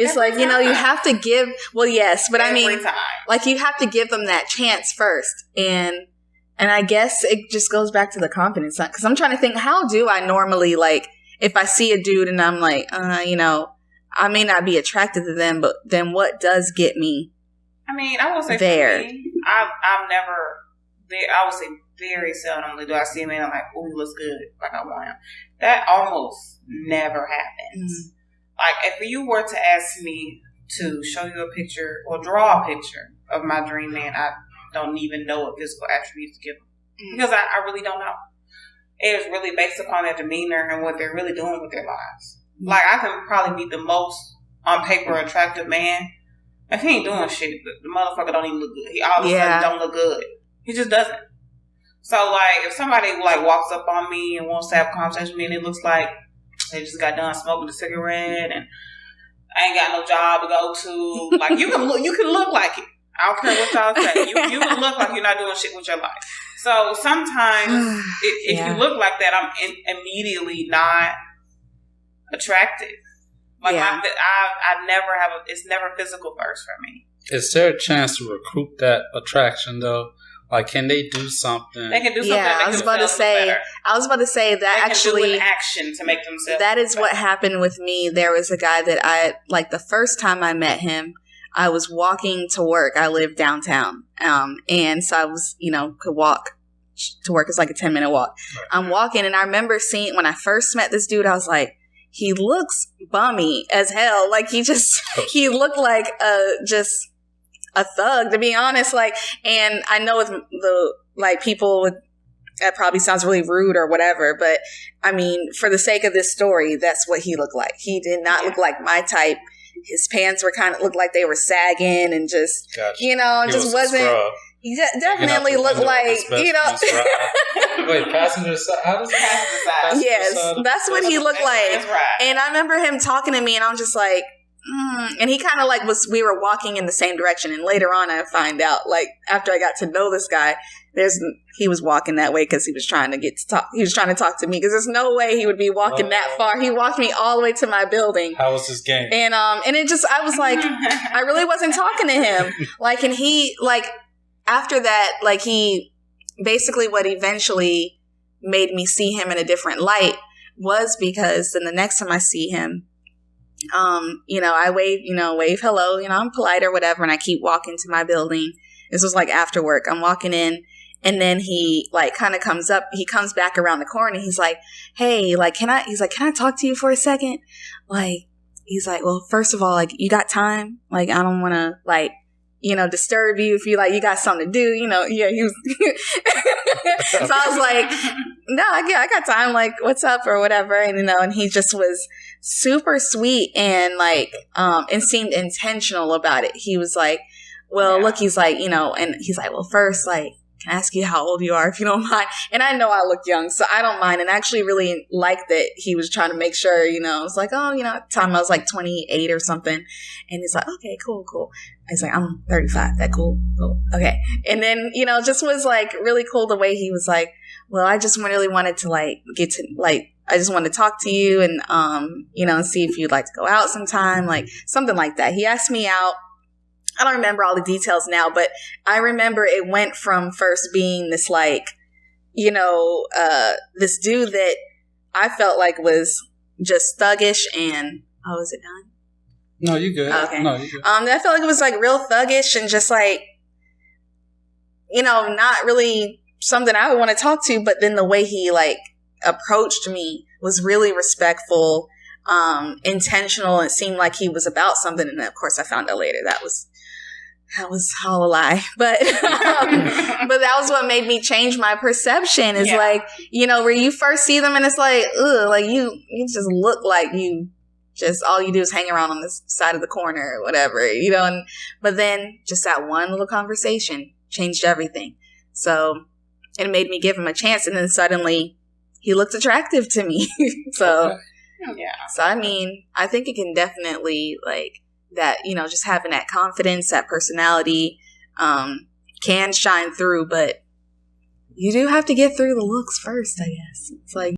It's like, you have to give, well, yes, but Every I mean, time. like you have to give them that chance first. And I guess it just goes back to the confidence. Because I'm trying to think, how do I normally, like, if I see a dude and I'm like, I may not be attracted to them, but then what does get me I mean, I will say there? For me, I've never, I would say very seldomly do I see a man I'm like, oh, he looks good, like I want him. That almost never happens. Like, if you were to ask me to show you a picture or draw a picture of my dream man, I don't even know what physical attributes to give them. Because I really don't know. It is really based upon their demeanor and what they're really doing with their lives. Like, I can probably be the most, on paper, attractive man. If he ain't doing shit, the motherfucker don't even look good. He all of a sudden don't look good. He just doesn't. So, like, if somebody, like, walks up on me and wants to have a conversation with me and it looks like they just got done smoking a cigarette and I ain't got no job to go to, like, you can look like it. I don't care what y'all say. You can look like you're not doing shit with your life. So, sometimes, if you look like that, I'm immediately not attracted. Like, I never have it's never physical first for me. Is there a chance to recruit that attraction, though? Like, can they do something? They can do something. Yeah, I was about to say that they actually can do an action to make themselves. That is what happened with me. There was a guy that I, like, the first time I met him, I was walking to work. I live downtown. And so I was, could walk to work. It's like a 10-minute walk. Right. I'm walking and I remember seeing, when I first met this dude, I was like, he looks bummy as hell. Like, he looked like just a thug, to be honest. Like, and I know with the, like, people would, that probably sounds really rude or whatever, but I mean, for the sake of this story, that's what he looked like. He did not look like my type. His pants were looked like they were sagging and just, just wasn't. He definitely looked like, Wait, passenger side? How does it? Yes, that's what he looked like. And I remember him talking to me, and I'm just like, and he kind of like we were walking in the same direction. And later on, I find out, like, after I got to know this guy, he was walking that way because he was trying to talk. He was trying to talk to me because there's no way he would be walking that far. He walked me all the way to my building. How was his game? And it just, I was like, I really wasn't talking to him. Like, and he, like, after that, like, he basically what eventually made me see him in a different light was because then the next time I see him, I wave hello, I'm polite or whatever, and I keep walking to my building. This was like after work. I'm walking in, and then he like kind of comes up. He comes back around the corner. And he's like, "Hey, like, can I talk to you for a second?" Like, he's like, "Well, first of all, like, you got time? Like, I don't want to like, disturb you if you got something to do, Yeah, he was. So I was like, "No, I got time. Like, what's up or whatever?" And and he just was super sweet and like, and seemed intentional about it. He was like, well, look, he's like, and he's like, well, first, like, can I ask you how old you are, if you don't mind? And I know I look young, so I don't mind. And I actually really liked that he was trying to make sure, I was like, oh, at the time I was like 28 or something. And he's like, okay, cool. He's like, I'm 35. That cool. Okay. And then, just was like really cool the way he was like, well, I just really wanted to like get to like, I just wanted to talk to you and, and see if you'd like to go out sometime, like something like that. He asked me out. I don't remember all the details now, but I remember it went from first being this like, this dude that I felt like was just thuggish and, oh, is it done? No, you good. Okay. No, you good. I felt like it was like real thuggish and just like, not really something I would want to talk to, but then the way he like approached me was really respectful, intentional. It seemed like he was about something. And of course I found out later that was all a lie, but that was what made me change my perception is like, where you first see them and it's like, ugh, like you just look like you just, all you do is hang around on this side of the corner or whatever, but then just that one little conversation changed everything. So it made me give him a chance. And then suddenly he looked attractive to me. So, so, I mean, I think it can definitely like, that, just having that confidence, that personality, can shine through, but you do have to get through the looks first, I guess. It's like,